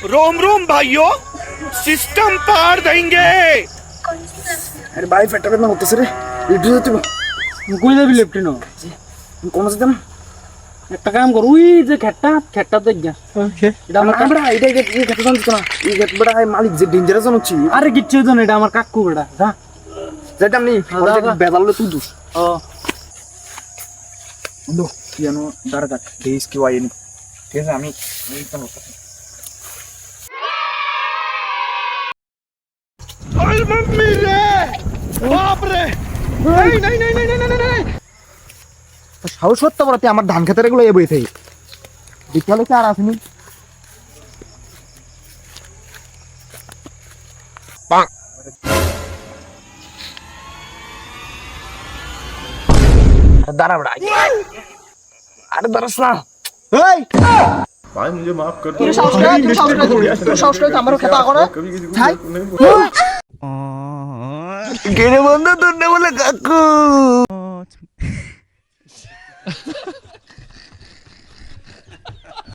रोम रोम भाइयों, सिस्टम पार देंगे। আরে ভাই পেটটা বেদনা করতেছে রে, একটু যেতে কই যাবি লেফটিনো? কোন যেতে না একটা কাম কর, ওই যে খেটটা দেখ গা। এটা আমার আমরা এটা এই খেতে জানতো না, এই খেতে বড় মালিক যে ডেঞ্জারাস হচ্ছে। আরে কিচ্ছু তো না, এটা আমার কাকু বেটা। যা যেটা আমি বেদালে তুই দুস ও বন্ধু কি জানো দাঁড়া থাক দেশ কি ওয়াইনি, ঠিক আছে আমি তো ओए मम्मी रे, बाप रे, नहीं नहीं नहीं नहीं नहीं नहीं नहीं। সাহস করতে পারতে আমার ধান খেতের এগুলো এ বইতে বিকালে কি আর আসেনি দাঁড়া বড়া আরে দাঁড়াস না এই भाई मुझे माफ कर दो। তুই সাহস করে আমারও খেতা আগো না कभी किसी को ছাই नहीं बोला। গেরে বন্ধু তোর বলে কাকু